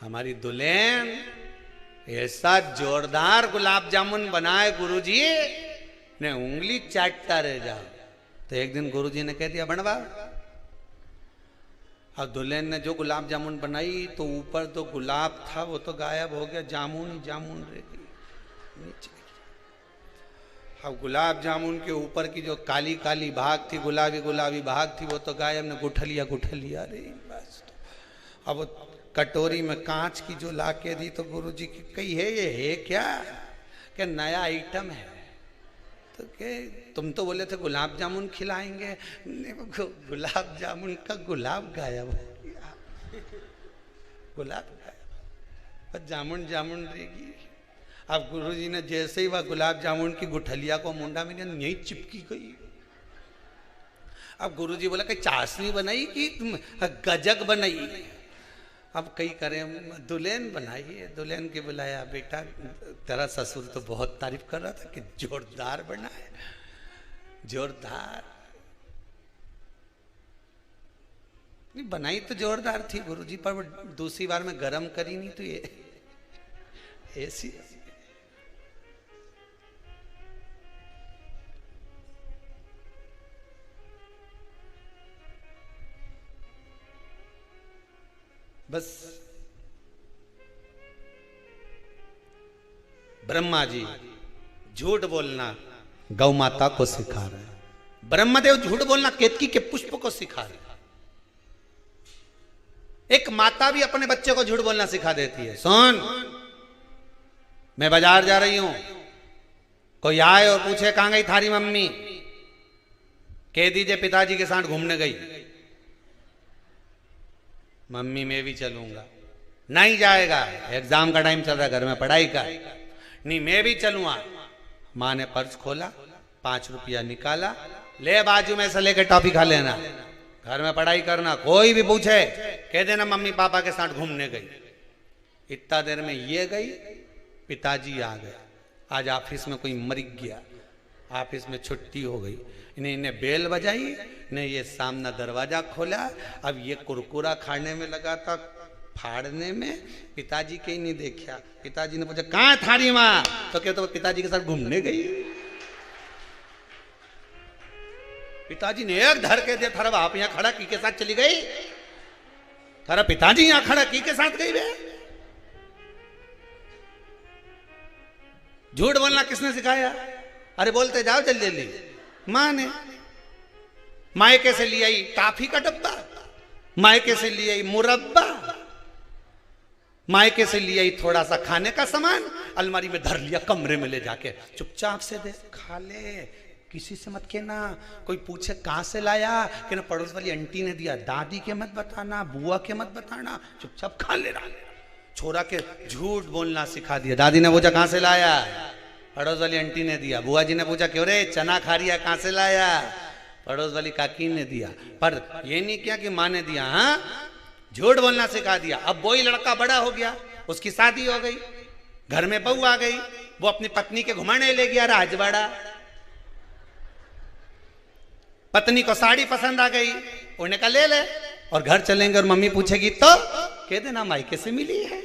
हमारी दुल्हन ऐसा जोरदार गुलाब जामुन बनाए गुरुजी ने उंगली चाटता रह जाओ। तो एक दिन गुरुजी ने कह दिया बनवा। अब दुल्हन ने जो गुलाब जामुन बनाई तो ऊपर तो गुलाब था वो तो गायब हो गया, जामुन ही जामुन रह गई नीचे। अब गुलाब जामुन के ऊपर की जो काली काली भाग थी, गुलाबी गुलाबी भाग थी, वो तो गायब ने गुठलिया गुठलिया रही बस। तो अब कटोरी में कांच की जो लाके दी तो गुरुजी की कही है ये है क्या नया आइटम है। तो के तुम तो बोले थे गुलाब जामुन खिलाएंगे, गुलाब जामुन का गुलाब गायब हो गया, गुलाब गायब, पर जामुन जामुन रहेगी। अब गुरुजी ने जैसे ही वह गुलाब जामुन की गुठलिया को मुंडा में यही चिपकी गई। अब गुरुजी बोला कि चाशनी बनाई कि तुम गजक बनाई। अब कई करें दुल्हन बनाई है, दुल्हन के बुलाया, बेटा तेरा ससुर तो बहुत तारीफ कर रहा था कि जोरदार बना है, जोरदार। नहीं बनाई तो जोरदार थी गुरुजी, पर दूसरी बार में गरम करी नहीं तो ये ऐसी। बस ब्रह्मा जी झूठ बोलना गौ माता को सिखा रहे हैं। ब्रह्मदेव झूठ बोलना केतकी के पुष्प को सिखा रहे हैं। एक माता भी अपने बच्चे को झूठ बोलना सिखा देती है। सुन, मैं बाजार जा रही हूं, कोई आए और पूछे कहां गई थारी मम्मी, कह दीजिए पिताजी के साथ घूमने गई। मम्मी मैं भी चलूंगा। नहीं जाएगा, एग्जाम का टाइम चल रहा है, घर में पढ़ाई का। नहीं मैं भी चलूंगा। माँ ने पर्स खोला, 5 रुपया निकाला, ले बाजू में से लेके टॉफी खा लेना, घर में पढ़ाई करना। कोई भी पूछे कह देना मम्मी पापा के साथ घूमने गई। इतना देर में ये गई, पिताजी आ गए। आज ऑफिस में कोई मर गया, ऑफिस में छुट्टी हो गई। इन्हें बेल बजाई, ने ये सामने दरवाजा खोला। अब ये कुरकुरा खाने में लगा था, फाड़ने में। पिताजी के ही नहीं देखा। पिताजी ने पूछा कहाँ थारी माँ, तो क्या तो पिताजी के साथ घूमने गई। पिताजी ने एक धर के दिया, थारा बाप यहाँ खड़ा की के साथ चली गई, थारा पिताजी यहाँ खड़ा की के साथ गई बे। झूठ बोलना किसने सिखाया? अरे बोलते जाओ जल्दी जल्दी। माँ ने। मायके से ले आई टाफी का डब्बा, मायके से ले आई मुरब्बा, मायके से ले आई थोड़ा सा खाने का सामान, अलमारी में धर लिया, कमरे में ले जाके चुपचाप से दे खा ले, किसी से मत कहना। कोई पूछे कहां से लाया, कि ना पड़ोस वाली आंटी ने दिया, दादी के मत बताना, बुआ के मत बताना, चुपचाप खा ले रहा। छोरा के झूठ बोलना सिखा दिया। दादी ने पूछा कहां से लाया, पड़ोस वाली आंटी ने दिया। बुआ जी ने पूछा क्यों रे चना खा रही है, कहां से लाया, पड़ोस वाली काकी ने दिया। पर ये नहीं किया कि माँ ने दिया। हाँ, झूठ बोलना सिखा दिया। अब वही लड़का बड़ा हो गया, उसकी शादी हो गई, घर में बहू आ गई, वो अपनी पत्नी के घुमाने ले गया राजवाड़ा। पत्नी को साड़ी पसंद आ गई, उन्हें कहा ले ले, और घर चलेंगे और मम्मी पूछेगी तो कह देना मायके से मिली है।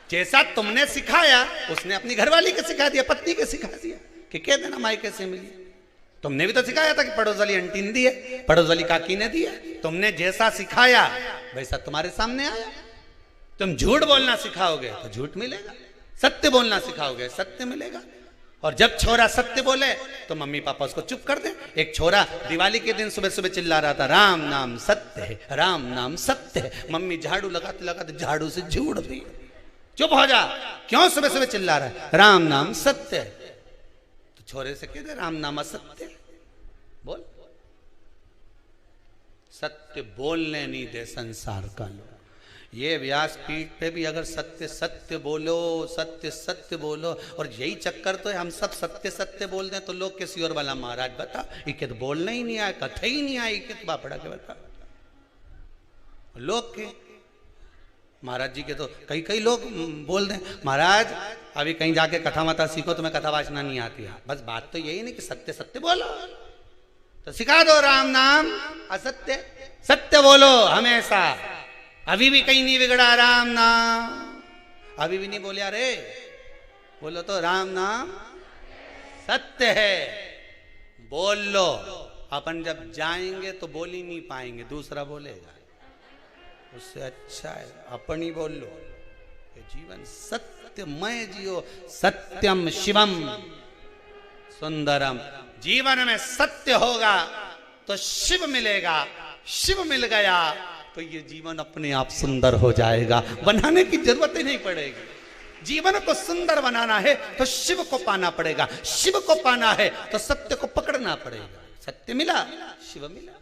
जैसा तुमने सिखाया उसने अपनी घरवाली के सिखा दिया, पत्नी के सिखा दिया कि कह देना मायके से मिली। तुमने भी तो सिखाया था कि पड़ोस वाली आंटी ने दिया, पड़ोस वाली काकी ने दिया। तुमने जैसा सिखाया वैसा तुम्हारे सामने आया। तुम झूठ बोलना सिखाओगे तो झूठ मिलेगा, सत्य बोलना सिखाओगे सत्य मिलेगा। और जब छोरा सत्य बोले तो मम्मी पापा उसको चुप कर दे। एक छोरा दिवाली के दिन सुबह सुबह चिल्ला रहा था राम नाम सत्य है, राम नाम सत्य है। मम्मी झाड़ू लगाते लगाते झाड़ू से झूठ दी, चुप हो जा, क्यों सुबह सुबह चिल्ला रहा है, राम नाम सत्य है। तो छोरे से कह दे राम नाम असत्य, बोल। सत्य बोलने नहीं दे संसार का लोग। ये व्यासपीठ पे भी अगर सत्य सत्य बोलो, सत्य सत्य बोलो, और यही चक्कर तो है हम सब सत्य सत्य बोल दें तो लोग किसी और वाला महाराज बता इके तो बोलना ही नहीं आया, कथा ही नहीं आई, इके तो बापड़ा के बता। लोग के महाराज जी के तो कई कई लोग बोल दें महाराज अभी कहीं जाके कथा मता सीखो, तुम्हें कथा वाचना नहीं आती है। बस बात तो यही नहीं कि सत्य सत्य बोलो, तो सिखा दो राम नाम असत्य, सत्य बोलो हमेशा। अभी भी कहीं नहीं बिगड़ा राम नाम, अभी भी नहीं बोले अरे, बोलो तो राम नाम सत्य है, बोल लो। अपन जब जाएंगे तो बोल ही नहीं पाएंगे, दूसरा बोलेगा, उससे अच्छा है अपन ही बोल लो। ये जीवन सत्यमय जियो, सत्यम शिवम सुंदरम। जीवन में सत्य होगा तो शिव मिलेगा, शिव मिल गया तो ये जीवन अपने आप सुंदर हो जाएगा, बनाने की जरूरत ही नहीं पड़ेगी। जीवन को सुंदर बनाना है तो शिव को पाना पड़ेगा, शिव को पाना है तो सत्य को पकड़ना पड़ेगा। सत्य मिला, शिव मिला।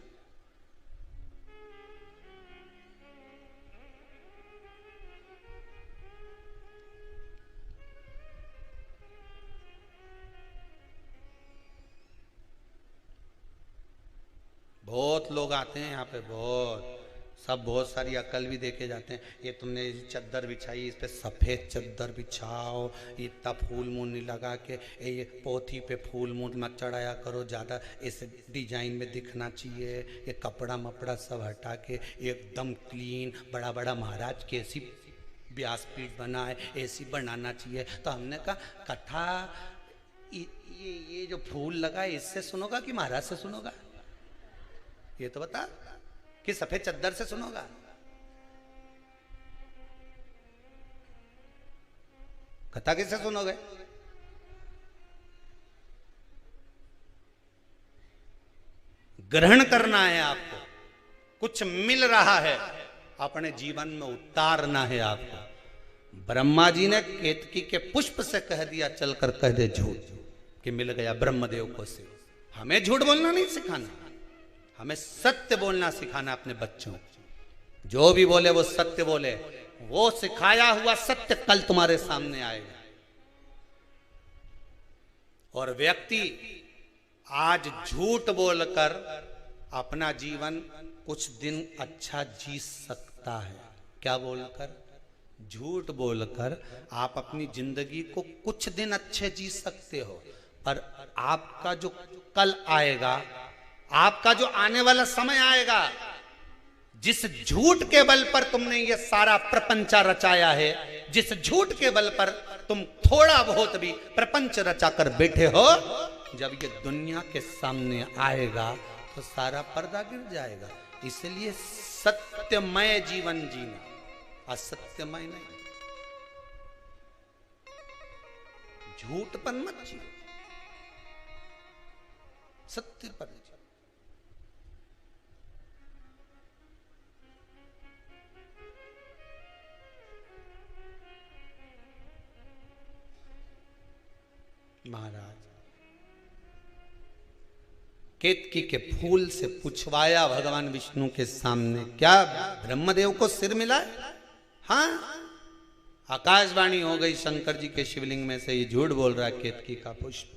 बहुत लोग आते हैं यहाँ पे, बहुत सब बहुत सारी अकल भी देखे जाते हैं। ये तुमने चद्दर बिछाई, इस पे सफ़ेद चद्दर बिछाओ, इतना फूल मूल नहीं लगा के, ये पोथी पे फूल मूल मत चढ़ाया करो, ज़्यादा इस डिजाइन में दिखना चाहिए, ये कपड़ा मपड़ा सब हटा के एकदम क्लीन, बड़ा बड़ा महाराज कैसी व्यासपीठ बना है, ऐसी बनाना चाहिए। तो हमने कहा कथा ये जो फूल लगा है इससे सुनोगा कि महाराज से सुनोगा? ये तो बता, कि सफेद चद्दर से सुनोगा? कथा किससे सुनोगे? ग्रहण करना है आपको, कुछ मिल रहा है अपने जीवन में उतारना है आपको। ब्रह्मा जी ने केतकी के पुष्प से कह दिया, चलकर कह दे झूठ, कि मिल गया ब्रह्मदेव को से। हमें झूठ बोलना नहीं सिखाना, हमें सत्य बोलना सिखाना अपने बच्चों को। जो भी बोले वो सत्य बोले, वो सिखाया हुआ सत्य कल तुम्हारे सामने आएगा। और व्यक्ति आज झूठ बोलकर अपना जीवन कुछ दिन अच्छा जी सकता है। क्या बोलकर? झूठ बोलकर आप अपनी जिंदगी को कुछ दिन अच्छे जी सकते हो, पर आपका जो कल आएगा, आपका जो आने वाला समय आएगा, जिस झूठ के बल पर तुमने ये सारा प्रपंच रचाया है, जिस झूठ के बल पर तुम थोड़ा बहुत भी प्रपंच रचा कर बैठे हो, जब ये दुनिया के सामने आएगा तो सारा पर्दा गिर जाएगा। इसलिए सत्यमय जीवन जीना, असत्यमय नहीं। झूठ पर मत जियो, सत्य पर जियो। महाराज केतकी के फूल से पूछवाया भगवान विष्णु के सामने, क्या ब्रह्मदेव को सिर मिला है? हाँ, आकाशवाणी हो गई शंकर जी के शिवलिंग में से, ये झूठ बोल रहा है केतकी का पुष्प।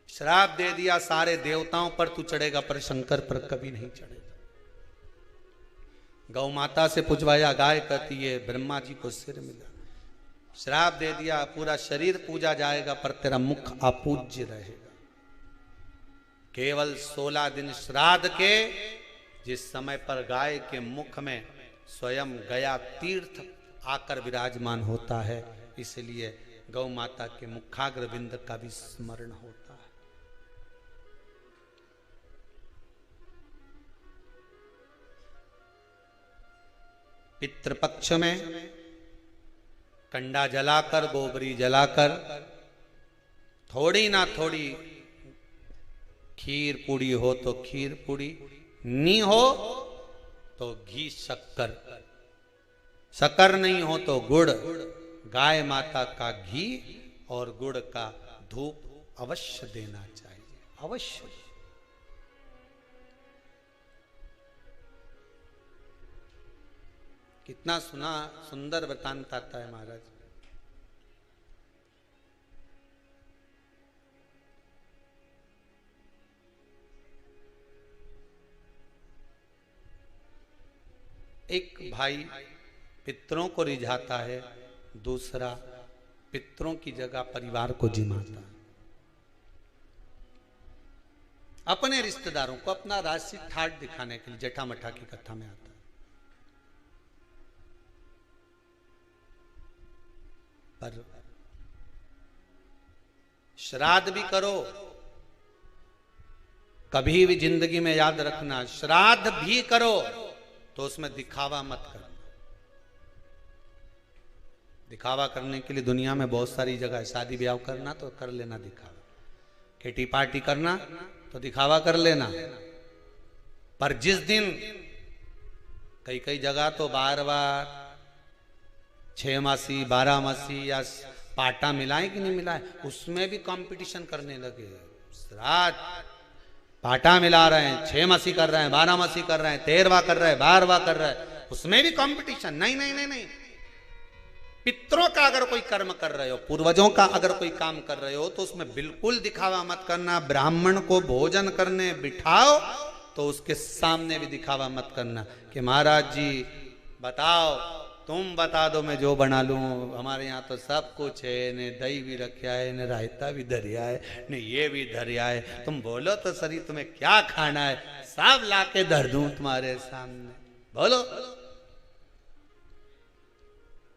श्राप दे दिया सारे देवताओं पर तू चढ़ेगा, पर शंकर पर कभी नहीं चढ़ेगा। गौ माता से पूछवाया, गाय कहती है ब्रह्मा जी को सिर मिला। श्राप दे दिया, पूरा शरीर पूजा जाएगा पर तेरा मुख अपूज्य रहेगा। केवल 16 दिन श्राद्ध के, जिस समय पर गाय के मुख में स्वयं गया तीर्थ आकर विराजमान होता है, इसलिए गौ माता के मुखाग्र बिंद का भी स्मरण होता है। पितृपक्ष में कंडा जलाकर, गोबरी जलाकर, थोड़ी ना थोड़ी खीर पूड़ी हो तो खीर पूड़ी, नहीं हो तो घी शक्कर, शक्कर नहीं हो तो गुड़, गाय माता का घी और गुड़ का धूप अवश्य देना चाहिए, अवश्य। कितना सुंदर वृतांत आता है महाराज। एक भाई पितरों को रिझाता है, दूसरा पितरों की जगह परिवार को जिमाता है। अपने रिश्तेदारों को अपना राशि ठाट दिखाने के लिए जेठा मठा की कथा में आता है। पर श्राद्ध भी करो, कभी भी जिंदगी में याद रखना, श्राद्ध भी करो तो उसमें दिखावा मत करना। दिखावा करने के लिए दुनिया में बहुत सारी जगह है। शादी ब्याह करना तो कर लेना दिखावा, किटी पार्टी करना तो दिखावा कर लेना, पर जिस दिन कई कई जगह तो बार बार 6 मासी 12 मासी या पाटा मिलाए कि नहीं मिलाए, उसमें भी कंपटीशन करने लगे। श्राद्ध पाटा मिला रहे हैं, 6 मासी कर रहे हैं, 12 मासी कर रहे हैं, 13वां कर रहे हैं, 12वां कर रहे हैं, उसमें भी कंपटीशन। नहीं नहीं नहीं नहीं, पितरों का अगर कोई कर्म कर रहे हो, पूर्वजों का अगर कोई काम कर रहे हो तो उसमें बिल्कुल दिखावा मत करना। ब्राह्मण को भोजन करने बिठाओ तो उसके सामने भी दिखावा मत करना कि महाराज जी बताओ, तुम बता दो मैं जो बना लूं, हमारे यहाँ तो सब कुछ है, ने दही भी रखा है, ने रायता भी धरिया है, ने ये भी धरिया है, तुम बोलो तो सही तुम्हें क्या खाना है, सब लाके धर दूं तुम्हारे सामने, बोलो।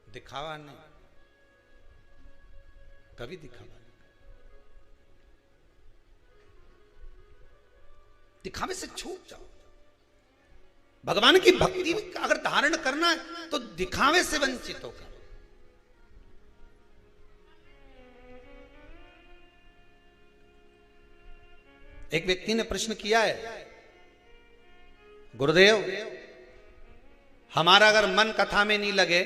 दिखावा नहीं, कभी दिखावा नहीं। दिखावे से छूट जाओ। भगवान की भक्ति अगर धारण करना है तो दिखावे से वंचित होकर। एक व्यक्ति ने प्रश्न किया है, गुरुदेव हमारा अगर मन कथा में नहीं लगे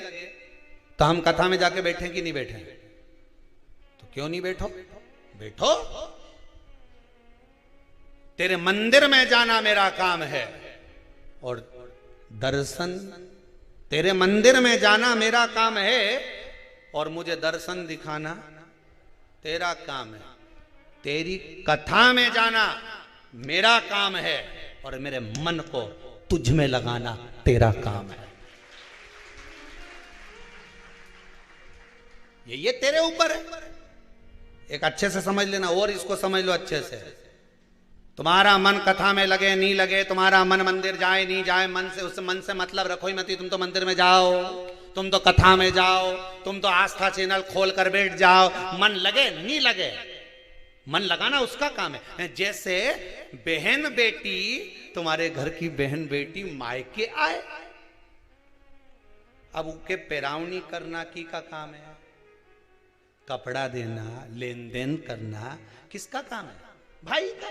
तो हम कथा में जाके बैठे कि नहीं बैठे? तो क्यों नहीं बैठो? बैठो। तेरे मंदिर में जाना मेरा काम है और दर्शन, तेरे मंदिर में जाना मेरा काम है और मुझे दर्शन दिखाना तेरा काम है। तेरी कथा में जाना मेरा काम है और मेरे मन को तुझ में लगाना तेरा काम है। ये तेरे ऊपर है। एक अच्छे से समझ लेना और इसको समझ लो अच्छे से। तुम्हारा मन कथा में लगे नहीं लगे, तुम्हारा मन मंदिर जाए नहीं जाए, मन से उस मन से मतलब रखो ही मत। तुम तो मंदिर में जाओ, तुम तो कथा में जाओ, तुम तो आस्था चैनल खोल कर बैठ जाओ, मन लगे नहीं लगे, मन लगाना उसका काम है। जैसे बहन बेटी, तुम्हारे घर की बहन बेटी मायके आए, अब उनके पैरावनी करना की का काम है? कपड़ा देना, लेन देन करना किसका काम है? भाई का।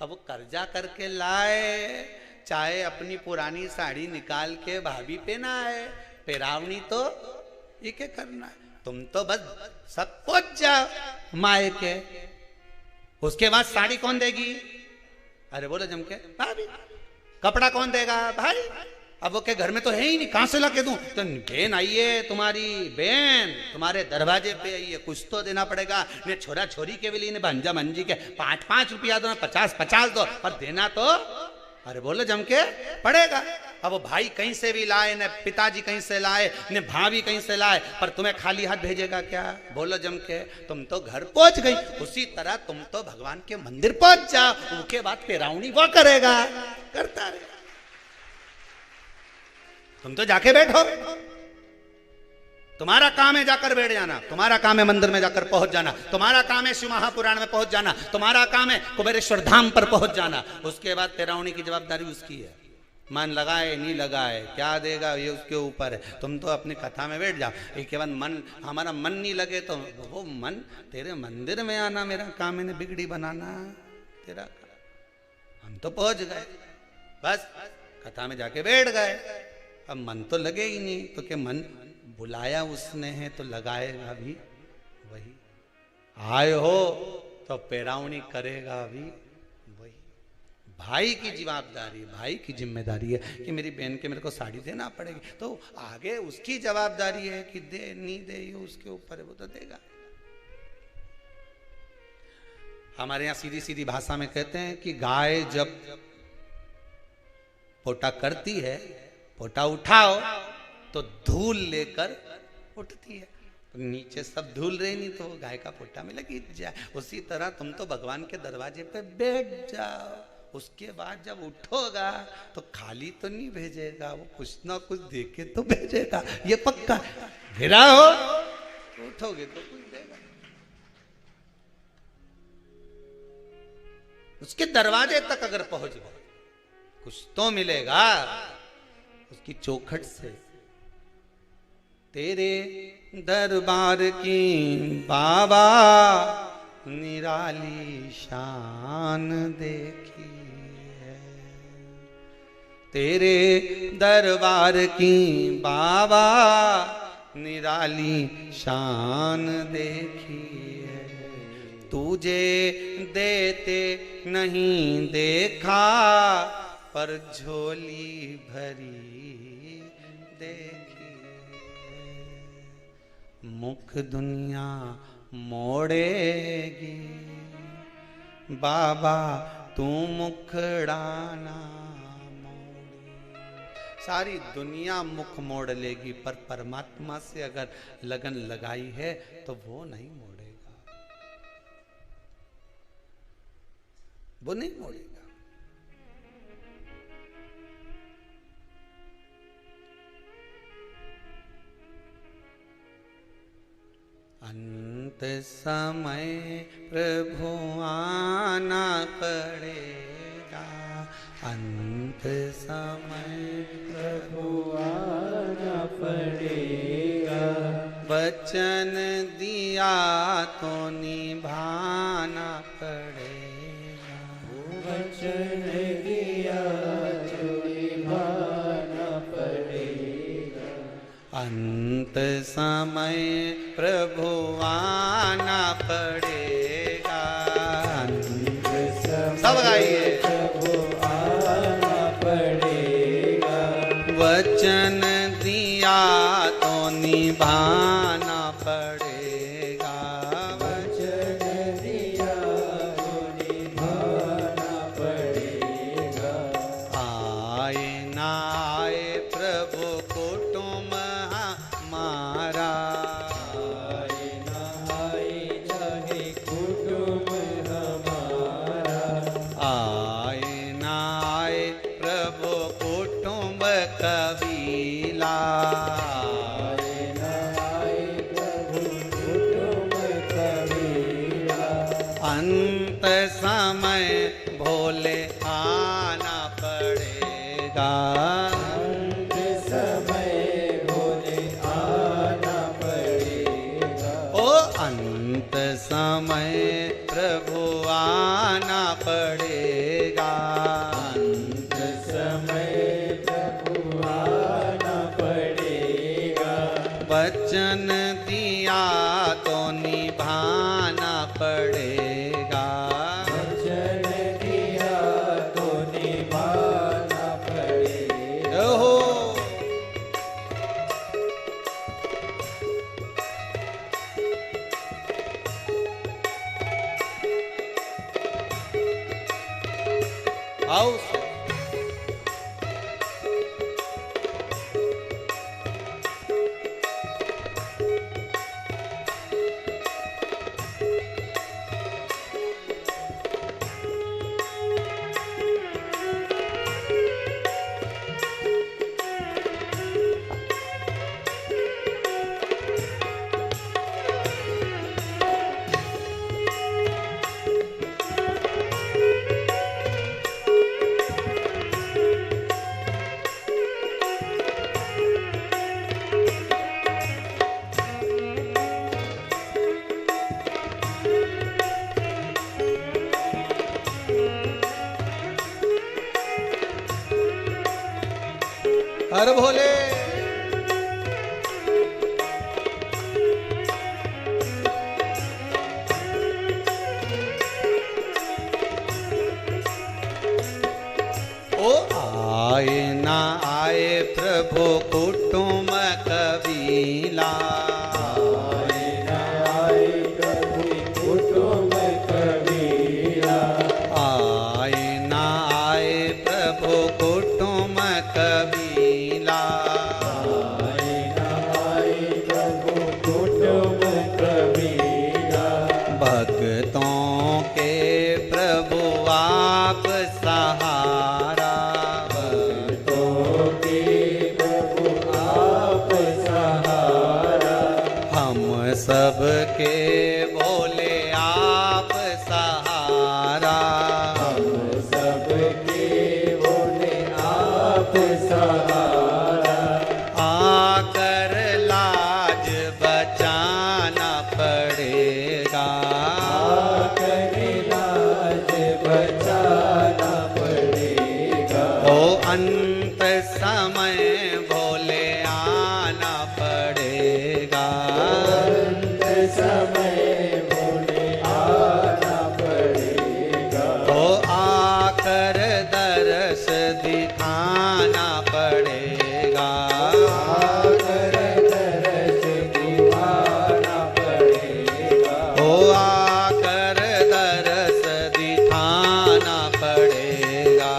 अब वो कर्जा करके लाए, चाहे अपनी पुरानी साड़ी निकाल के भाभी पहनाए, पैरावनी तो ये क्या करना है? तुम तो बस सब पहुंच जाओ मायके, उसके बाद साड़ी कौन देगी? अरे बोलो जम के, भाभी। कपड़ा कौन देगा? भाई। अब वो के घर में तो है ही नहीं, कहां से ला के दूं? तो बहन आई है, तुम्हारी बहन तुम्हारे दरवाजे पे आई है, कुछ तो देना पड़ेगा। ने छोरा छोरी के भी लिए, भांजा भंजी के 5-5 रुपया दो, 50-50 दो, पर देना तो अरे बोलो जम के पड़ेगा। अब वो भाई कहीं से भी लाए, न पिताजी कहीं से लाए, न भाभी कहीं से लाए, पर तुम्हें खाली हाथ भेजेगा क्या? बोलो जम के। तुम तो घर पहुंच गई, उसी तरह तुम तो भगवान के मंदिर पहुंच जाओ, उसके बाद पैरावनी वो करेगा, करता रहेगा। तुम तो जाके बैठो, तुम्हारा काम है जाकर बैठ जाना, तुम्हारा काम है मंदिर में जाकर पहुंच जाना, तुम्हारा काम है शिव महापुराण में पहुंच जाना, तुम्हारा काम है कुबेरेश्वर धाम पर पहुंच जाना। उसके बाद पैरावनी की जवाबदारी उसकी है। मन लगाए नहीं लगाए, क्या देगा ये उसके ऊपर है। तुम तो अपनी कथा में बैठ जाओ। एक बार मन, हमारा मन नहीं लगे तो वो मन तेरे मंदिर में आना मेरा काम है, बिगड़ी बनाना तेरा काम। हम तो पहुंच गए, बस कथा में जाके बैठ गए। अब मन तो लगे ही नहीं, तो क्या मन बुलाया उसने है तो लगाएगा भी वही। आए हो तो पैरावनी करेगा भी वही। भाई की जवाबदारी, भाई की जिम्मेदारी है कि मेरी बहन के मेरे को साड़ी देना पड़ेगी, तो आगे उसकी जवाबदारी है कि दे नहीं दे, ये उसके ऊपर है, वो तो देगा। हमारे यहाँ सीधी सीधी भाषा में कहते हैं कि गाय जब पोटा करती है, पोटा उठाओ तो धूल लेकर उठती है। तो नीचे सब धूल रही नहीं तो गाय का पोटा में लगी जाए। उसी तरह तुम तो भगवान के दरवाजे पे बैठ जाओ, उसके बाद जब उठोगा तो खाली तो नहीं भेजेगा, वो कुछ ना कुछ देके तो भेजेगा, ये पक्का। गिरा हो बैठोगे तो कुछ देगा। उसके दरवाजे तक अगर पहुंच गए कुछ तो मिलेगा उसकी चौखट से। तेरे दरबार की बाबा निराली शान देखी है, तेरे दरबार की बाबा निराली शान देखी है। तुझे देते नहीं देखा पर झोली भरी देखी है। मुख दुनिया मोड़ेगी बाबा तू मुखड़ाना मोड़ी। सारी दुनिया मुख मोड़ लेगी पर परमात्मा से अगर लगन लगाई है तो वो नहीं मोड़ेगा, वो नहीं मोड़ेगा। अंत समय प्रभु आना पड़ेगा, अंत समय प्रभु आना पड़ेगा। वचन दिया तो निभाना पड़ेगा, वचन दिया तो निभाना पड़ेगा। अंत समय प्रभु आना पड़ेगा, अंत समय सब गाइए प्रभु आना पड़ेगा। वचन दिया तो निभाना पड़ेगा, वचन दिया तो निभाना पड़ेगा। आए ना आए प्रभु कुटुंब हमारा, आए ना आए चाहे कुटुंब हमारा, आए ना आए प्रभु कुटुंब कबीला, आए ना आए प्रभु कुटुंब कबीला। अंत समय भोले आना पड़ेगा, अंत समय भोले आना पड़ेगा। ओ अंत समय प्रभु आना पड़ेगा, अंत समय प्रभु आना पड़ेगा। वचन दिया तो निभाना पड़ेगा, वचन दिया तो निभाना पड़ेगा। ओहो आओ हर भोले। ओ आए ना आए प्रभु कुटुंब कबीला, आए ना आए प्रभु कुटुंब कबीला, आए ना आए प्रभु कुटुंब कबीला, आए ना आए प्रभु कुटुंब कबीला। भक्तों के प्रभु आप सहारा, भक्तों के प्रभु आप सहारा। सबके भोले आप सहारा, हम सबके भोले आप सहारा। आकर लाज बचाना पड़ेगा, आकर लाज बचाना पड़ेगा। ओ अंत समय भोले आना पड़ेगा, अंत समय भोले आना पड़ेगा। ओ आकर दर्श दिखाना पड़ेगा, आकर दर्श दिखाना पड़ेगा। ओ आकर दर्श दिखाना पड़ेगा।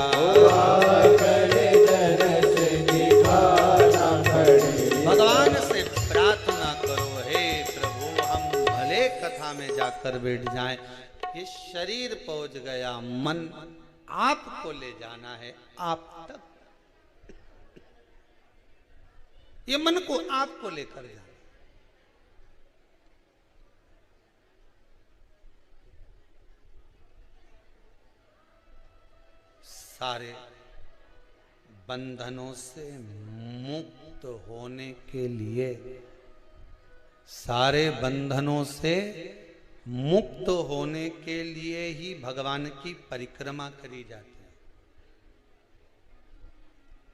आकर दर्श दिखाना पड़ेगा। भगवान से प्रार्थना करो, हे प्रभु हम भले कथा में जाकर बैठ जाएं, ये शरीर पहुंच गया, मन आपको ले जाना है आप तक, ये मन को आपको लेकर जाना। सारे बंधनों से मुक्त होने के लिए, सारे बंधनों से मुक्त होने के लिए ही भगवान की परिक्रमा करी जाती है।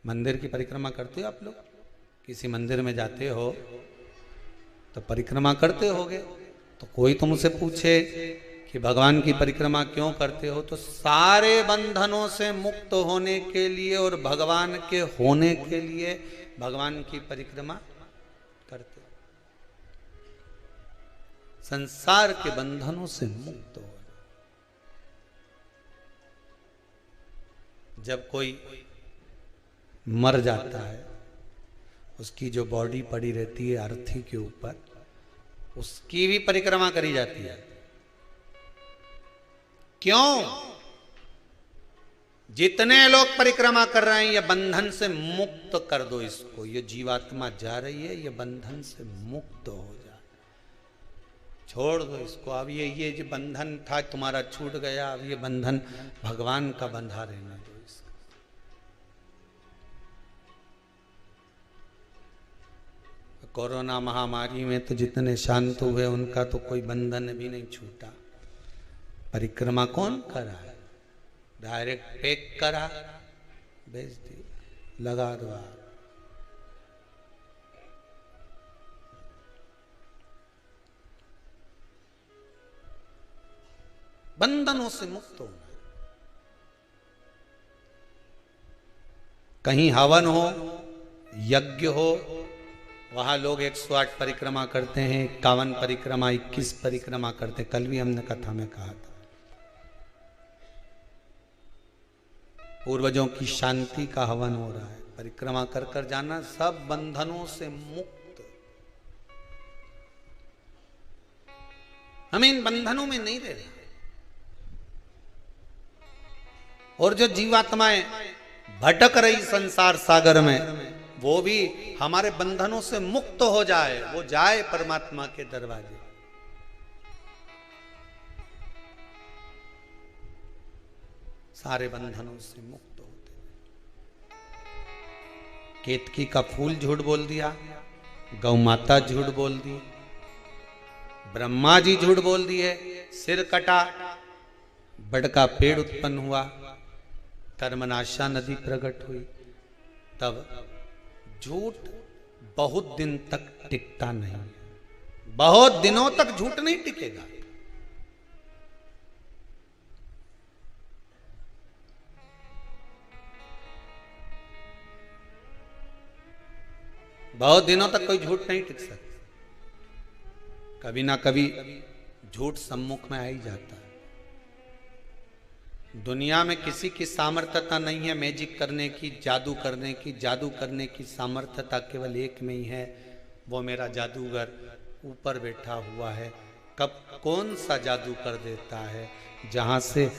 मंदिर की परिक्रमा करते हो आप लोग? किसी मंदिर में जाते हो तो परिक्रमा करते होगे, तो कोई तुमसे पूछे कि भगवान की परिक्रमा क्यों करते हो, तो सारे बंधनों से मुक्त होने के लिए और भगवान के होने के लिए भगवान की परिक्रमा करते हो। संसार के बंधनों से मुक्त हो। जब कोई मर जाता है, उसकी जो बॉडी पड़ी रहती है अर्थी के ऊपर, उसकी भी परिक्रमा करी जाती है। क्यों? जितने लोग परिक्रमा कर रहे हैं, ये बंधन से मुक्त कर दो इसको, ये जीवात्मा जा रही है, ये बंधन से मुक्त हो जाए, छोड़ दो इसको। अब ये जो बंधन था तुम्हारा छूट गया, अब ये बंधन भगवान का बंधा रहने दो इसका। कोरोना महामारी में तो जितने शांत हुए उनका तो कोई बंधन भी नहीं छूटा। परिक्रमा कौन करा है? डायरेक्ट पैक करा, भेज दी, लगा दो। बंधनों से मुक्त होना। कहीं हवन हो, यज्ञ हो, वहां लोग 108 परिक्रमा करते हैं, 51 परिक्रमा, 21 परिक्रमा करते। कल भी हमने कथा में कहा था, पूर्वजों की शांति का हवन हो रहा है। परिक्रमा कर कर जाना, सब बंधनों से मुक्त। हमें इन बंधनों में नहीं रह रहे। और जो जीवात्माएं भटक रही संसार सागर में, वो भी हमारे बंधनों से मुक्त हो जाए, वो जाए परमात्मा के दरवाजे। सारे बंधनों से मुक्त होते। केतकी का फूल झूठ बोल दिया, गौ माता झूठ बोल दी, ब्रह्मा जी झूठ बोल दिए, सिर कटा, बड़ का पेड़ उत्पन्न हुआ, कर्मनाशा नदी प्रकट हुई। तब झूठ बहुत दिन तक टिकता नहीं, बहुत दिनों तक झूठ नहीं टिकेगा। बहुत दिनों तक कोई झूठ नहीं टिक सकता। कभी ना कभी झूठ सम्मुख में आ ही जाता है। दुनिया में किसी की सामर्थ्यता नहीं है मैजिक करने की, जादू करने की। जादू करने की सामर्थ्यता केवल एक में ही है, वो मेरा जादूगर ऊपर बैठा हुआ है। कब कौन सा जादू कर देता है, जहाँ से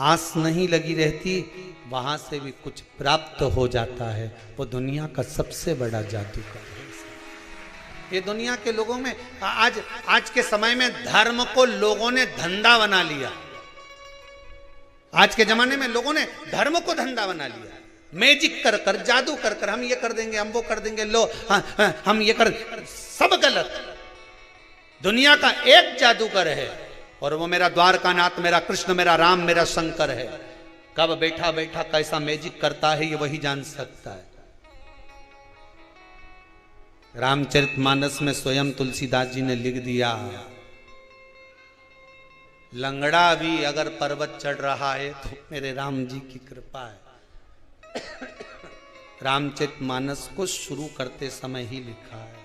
आस नहीं लगी रहती वहाँ से भी कुछ प्राप्त हो जाता है। वो दुनिया का सबसे बड़ा जादूगर है। ये दुनिया के लोगों में आज के समय में धर्म को लोगों ने धंधा बना लिया। आज के जमाने में लोगों ने धर्म को धंधा बना लिया। मैजिक कर कर, जादू कर कर, हम ये कर देंगे, हम वो कर देंगे, लो हम ये कर, सब गलत। दुनिया का एक जादूगर है और वो मेरा द्वारकानाथ, मेरा कृष्ण, मेरा राम, मेरा शंकर है। कब बैठा बैठा कैसा मैजिक करता है ये वही जान सकता है। रामचरितमानस में स्वयं तुलसीदास जी ने लिख दिया, लंगड़ा भी अगर पर्वत चढ़ रहा है तो मेरे राम जी की कृपा है। रामचरितमानस को शुरू करते समय ही लिखा है।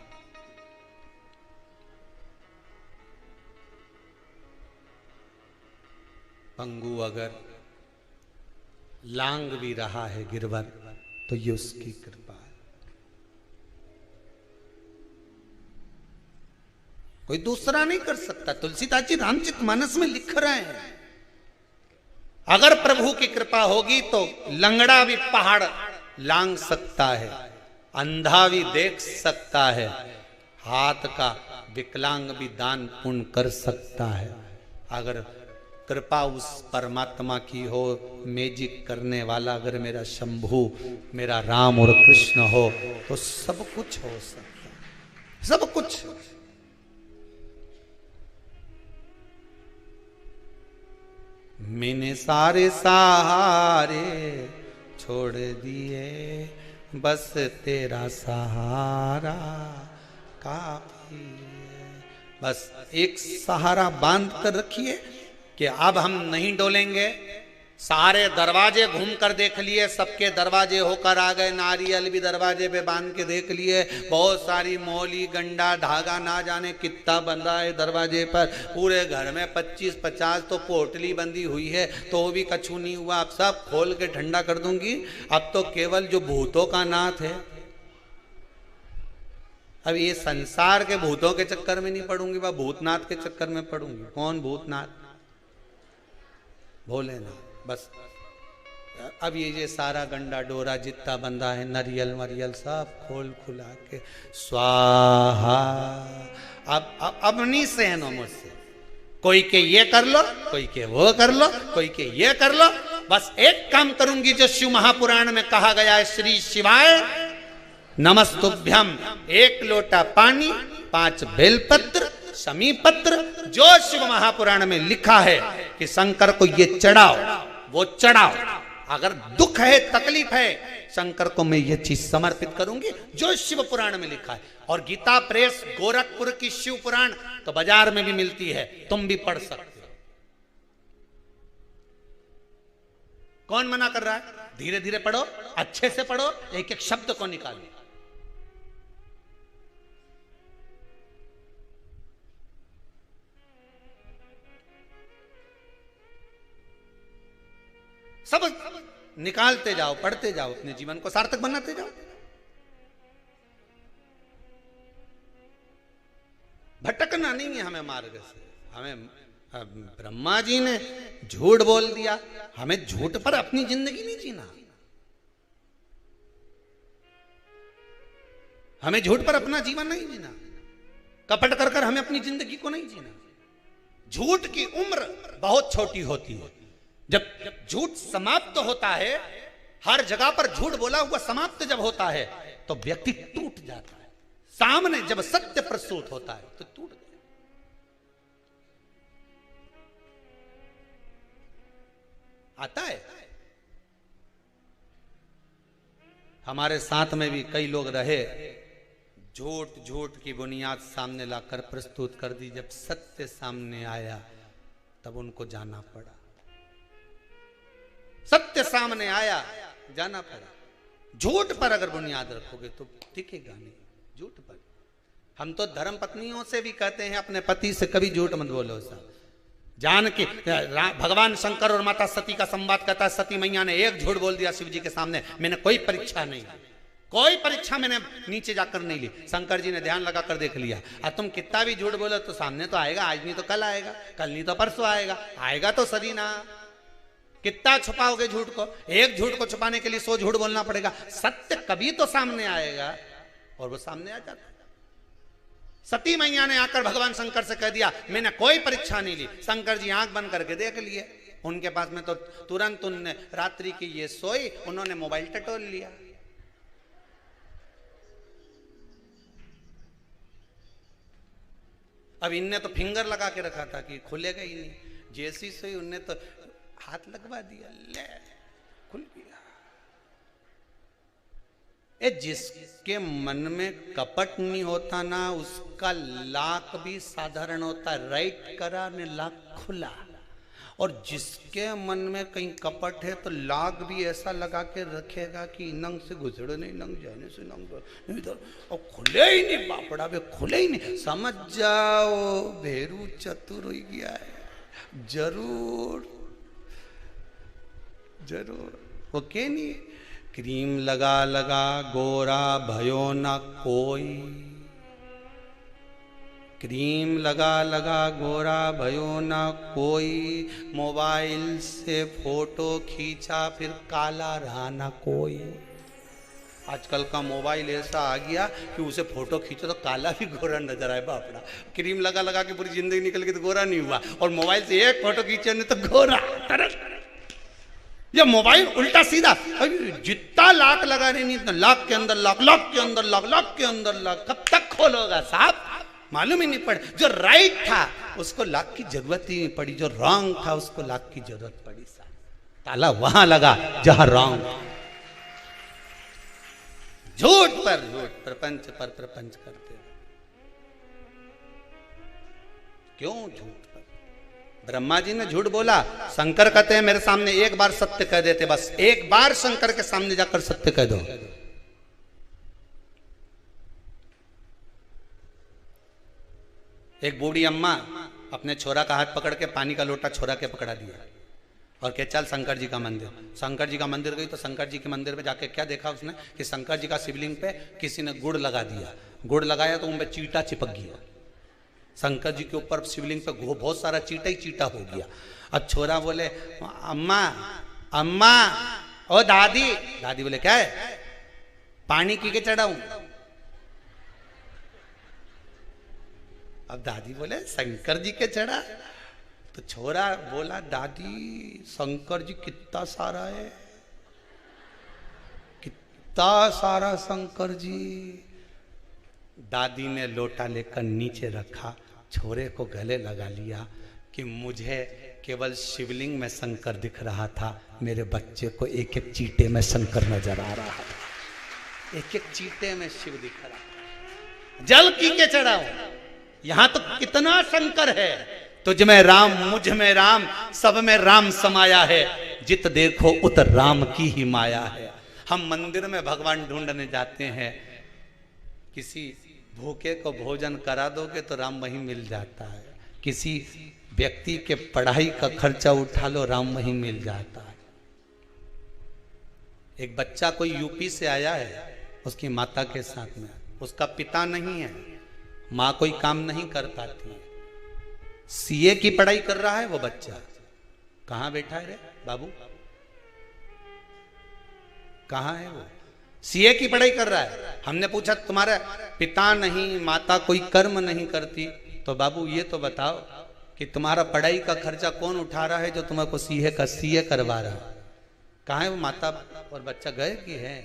पंगु अगर लांग भी रहा है गिरवर तो ये उसकी कृपा है। कोई दूसरा नहीं कर सकता। तुलसीदास जी रामचरितमानस में लिख रहे हैं, अगर प्रभु की कृपा होगी तो लंगड़ा भी पहाड़ लांग सकता है, अंधा भी देख सकता है, हाथ का विकलांग भी दान पुण्य कर सकता है। अगर कृपा उस परमात्मा की हो, मैजिक करने वाला अगर मेरा शंभु, मेरा राम और कृष्ण हो तो सब कुछ हो सकता है, सब कुछ। मैंने सारे सहारे छोड़ दिए, बस तेरा सहारा काफी है। बस एक सहारा बांध कर रखिए कि अब हम नहीं डोलेंगे। सारे दरवाजे घूम कर देख लिए, सबके दरवाजे होकर आ गए, नारियल भी दरवाजे पे बांध के देख लिए, बहुत सारी मोली गंडा धागा ना जाने कितना बंधा है दरवाजे पर, पूरे घर में 25-50 तो पोटली बंधी हुई है तो भी कछु नहीं हुआ। अब सब खोल के ठंडा कर दूंगी। अब तो केवल जो भूतों का नाथ है, अब ये संसार के भूतों के चक्कर में नहीं पड़ूंगी, वह भूतनाथ के चक्कर में पड़ूंगी। कौन भूतनाथ? भोलेनाथ। बस अब ये सारा गंडा डोरा जितना बंधा है, नरियल मरियल सब खोल खुला के स्वाहा। अब नहीं सहनो मुझसे। कोई के ये कर लो, कोई के वो कर लो, कोई के ये कर लो। बस एक काम करूंगी जो शिव महापुराण में कहा गया है, श्री शिवाय नमस्तुभ्यम। 1 लोटा पानी, 5 बेलपत्र, समीपत्र, जो शिव महापुराण में लिखा है कि शंकर को ये चढ़ाओ, वो चढ़ाओ। अगर दुख है, तकलीफ है, शंकर को मैं ये चीज समर्पित करूंगी जो शिव पुराण में लिखा है। और गीता प्रेस गोरखपुर की शिव पुराण तो बाजार में भी मिलती है, तुम भी पढ़ सकते हो। कौन मना कर रहा है? धीरे धीरे पढ़ो, अच्छे से पढ़ो, एक एक शब्द को निकालो। सब निकालते जाओ, पढ़ते जाओ, अपने जीवन को सार्थक बनाते जाओ। भटकना नहीं है हमें मार्ग से। हमें ब्रह्मा जी ने झूठ बोल दिया, हमें झूठ पर अपनी जिंदगी नहीं जीना। हमें झूठ पर अपना जीवन नहीं जीना। कपट कर कर हमें अपनी जिंदगी को नहीं जीना। झूठ की उम्र बहुत छोटी होती है। जब झूठ समाप्त होता है, हर जगह पर झूठ बोला हुआ समाप्त जब होता है तो व्यक्ति टूट जाता है। सामने जब सत्य प्रस्तुत होता है तो टूट गया। आता है। हमारे साथ में भी कई लोग रहे, झूठ की बुनियाद सामने लाकर प्रस्तुत कर दी। जब सत्य सामने आया तब उनको जाना पड़ा। सत्य सामने आया, जाना पड़ा। झूठ पर अगर बुनियाद रखोगे तो टिकेगा नहीं। झूठ पर हम तो धर्म पत्नियों से भी कहते हैं, अपने पति से कभी झूठ मत बोलो। साहब जान के भगवान शंकर और माता सती का संवाद कहता है, सती मैया ने एक झूठ बोल दिया शिव जी के सामने, मैंने कोई परीक्षा नहीं, कोई परीक्षा मैंने नीचे जाकर नहीं ली। शंकर जी ने ध्यान लगा कर देख लिया। अब तुम कितना भी झूठ बोलो तो सामने तो आएगा, आज नहीं तो कल आएगा, कल नहीं तो परसों आएगा, आएगा तो सदी ना। कितना छुपाओगे झूठ को? एक झूठ को छुपाने के लिए 100 झूठ बोलना पड़ेगा। सत्य कभी तो सामने आएगा और वो सामने आ जाता है। सती मैया ने आकर भगवान शंकर से कह दिया मैंने कोई परीक्षा नहीं ली। शंकर जी आंख बंद करके देख लिए, उनके पास में तो तुरंत उनने रात्रि की ये सोई, उन्होंने मोबाइल टटोल लिया। अब इनने तो फिंगर लगा के रखा था कि खुलेगा ही नहीं, जैसी सोई उनने तो हाथ लगवा दिया, ले खुल गया। जिसके मन में कपट नहीं होता ना, उसका लाक भी साधारण होता, राइट करा ने लाक खुला। और जिसके मन में कहीं कपट है तो लाक भी ऐसा लगा के रखेगा कि नंग से गुजरे नहीं, नंग जाने से नंग नहीं, तो और खुले ही नहीं, बापड़ा भी खुले ही नहीं। समझ जाओ भेरू चतुर हो गया है, जरूर जरूर। ओके नहीं, क्रीम लगा लगा गोरा भयो ना कोई, क्रीम लगा लगा गोरा भयो ना कोई, मोबाइल से फोटो खींचा फिर काला रहा ना कोई। आजकल का मोबाइल ऐसा आ गया कि उसे फोटो खींचो तो काला भी गोरा नजर आए बापड़ा। क्रीम लगा लगा के पूरी जिंदगी निकल गई तो गोरा नहीं हुआ, और मोबाइल से एक फोटो खींचे नहीं तो गोरा। ये मोबाइल उल्टा सीधा, जितना लाख लगा रहे नहीं इतना लाख के अंदर लाख, लाख के अंदर लाख, लाख के अंदर लाख, कब तक खोलोगा साहब? मालूम ही नहीं पड़े। जो राइट था उसको लाख की जरूरत ही नहीं पड़ी, जो रॉन्ग था उसको लाख की जरूरत पड़ी। साहब ताला वहां लगा जहां रॉन्ग। झूठ पर झूठ, प्रपंच पर प्रपंच करते। क्यों झूठ? ब्रह्मा जी ने झूठ बोला, शंकर कहते हैं मेरे सामने एक बार सत्य कह देते, बस एक बार शंकर के सामने जाकर सत्य कह दो। एक बूढ़ी अम्मा अपने छोरा का हाथ पकड़ के पानी का लोटा छोरा के पकड़ा दिया और कह चल शंकर जी का मंदिर। शंकर जी का मंदिर गई तो शंकर जी के मंदिर में जाके क्या देखा उसने कि शंकर जी का शिवलिंग पे किसी ने गुड़ लगा दिया। गुड़ लगाया तो उनपे चींटा चिपक गया। शंकर जी के ऊपर शिवलिंग पे बहुत सारा चींटा ही चींटा हो गया। अब छोरा बोले अम्मा अम्मा ओ दादी। दादी बोले क्या है? पानी की के चढ़ाऊं? अब दादी बोले शंकर जी के चढ़ा। तो छोरा बोला दादी शंकर जी कितना सारा है, कितना सारा शंकर जी। दादी ने लोटा लेकर नीचे रखा, छोरे को गले लगा लिया कि मुझे केवल शिवलिंग में शंकर दिख रहा था, मेरे बच्चे को एक एक चींटे में शंकर नजर आ रहा था। एक एक चींटे में शिव दिख रहा। जल की के चढ़ाओ, यहां तो कितना शंकर है। तुझ में राम मुझ में राम, सब में राम समाया है, जित देखो उत राम की ही माया है। हम मंदिर में भगवान ढूंढने जाते हैं, किसी भूखे को भोजन करा दोगे तो राम वहीं मिल जाता है। किसी व्यक्ति के पढ़ाई का खर्चा उठा लो, राम वहीं मिल जाता है। एक बच्चा कोई यूपी से आया है, उसकी माता के साथ में, उसका पिता नहीं है, माँ कोई काम नहीं कर पाती है। सीए की पढ़ाई कर रहा है वो बच्चा। कहाँ बैठा है रे बाबू? कहाँ है वो? सीए की पढ़ाई कर रहा है। हमने पूछा तुम्हारे पिता नहीं माता कोई कर्म नहीं करती, तो बाबू ये तो बताओ कि तुम्हारा पढ़ाई का खर्चा कौन उठा रहा है जो तुम्हारे को सीए करवा रहा है? कहाँ है वो माता और बच्चा? गए कि है?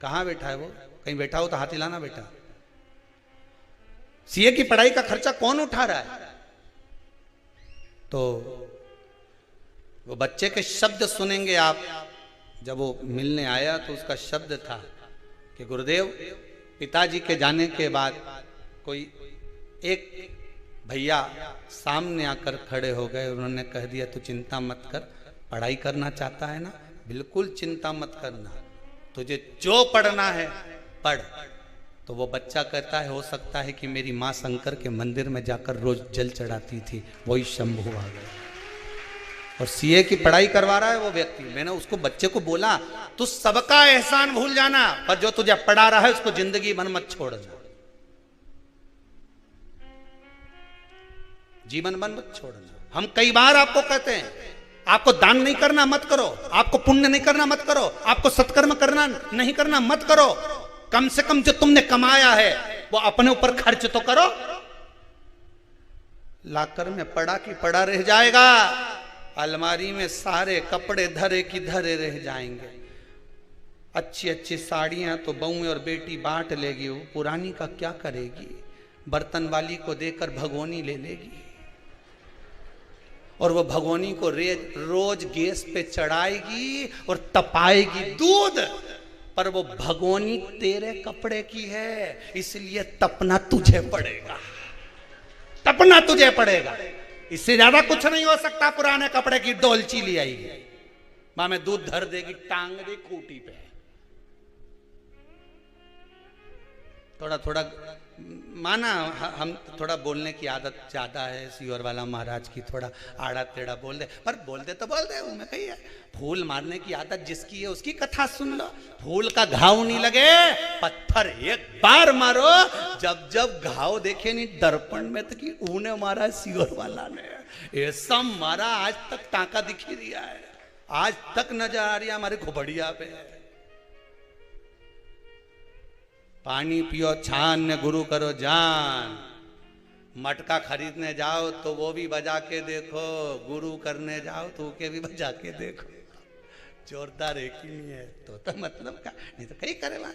कहाँ बैठा है वो? कहीं बैठा हो तो हाथ हिलाना बेटा। सीए की पढ़ाई का खर्चा कौन उठा रहा है? तो वो बच्चे के शब्द सुनेंगे आप। जब वो मिलने आया तो उसका शब्द था कि गुरुदेव, पिताजी के जाने के बाद कोई एक भैया सामने आकर खड़े हो गए। उन्होंने कह दिया तू चिंता मत कर, पढ़ाई करना चाहता है ना, बिल्कुल चिंता मत करना, तुझे जो पढ़ना है पढ़। तो वो बच्चा कहता है हो सकता है कि मेरी माँ शंकर के मंदिर में जाकर रोज जल चढ़ाती थी, वही शंभू आ गया और सीए की पढ़ाई करवा रहा है वो व्यक्ति। मैंने उसको बच्चे को बोला तू सबका एहसान भूल जाना, पर जो तुझे पढ़ा रहा है उसको जिंदगी भर मत छोड़ना, जीवन भर मत छोड़ना। हम कई बार आपको कहते हैं आपको दान नहीं करना मत करो, आपको पुण्य नहीं करना मत करो, आपको सत्कर्म करना नहीं करना मत करो, कम से कम जो तुमने कमाया है वो अपने ऊपर खर्च तो करो। लाकर में पड़ा की पड़ा रह जाएगा, अलमारी में सारे कपड़े धरे की धरे रह जाएंगे। अच्छी अच्छी साड़ियां तो बहू और बेटी बांट लेगी, वो पुरानी का क्या करेगी? बर्तन वाली को देकर भगोनी ले लेगी और वो भगोनी को रोज गैस पे चढ़ाएगी और तपाएगी दूध, पर वो भगोनी तेरे कपड़े की है, इसलिए तपना तुझे पड़ेगा, तपना तुझे पड़ेगा। इससे ज्यादा कुछ नहीं हो सकता। पुराने कपड़े की डोलची ले आएगी, मां में दूध धर देगी, टांग दे खूटी पे। थोड़ा थोड़ा माना हम थोड़ा बोलने की आदत ज्यादा है, सीवर वाला महाराज की, थोड़ा आड़ा टेढ़ा बोल दे, पर बोल दे तो बोल दे, मैं कही है। फूल मारने की आदत जिसकी है उसकी कथा सुन लो। फूल का घाव नहीं लगे, पत्थर एक बार मारो। जब जब घाव देखे नहीं दर्पण में तो कि ऊने मारा सीवर वाला ने, ऐसा मारा आज तक टांका दिख ही दिया है, आज तक नजर आ रही है हमारे घुबड़िया पे। पानी पियो छान ने गुरु करो जान। मटका खरीदने जाओ तो वो भी बजा के देखो, गुरु करने जाओ तो के भी बजा के देखो। जोरदार एक ही नहीं है तो मतलब का नहीं तो कहीं करे वहां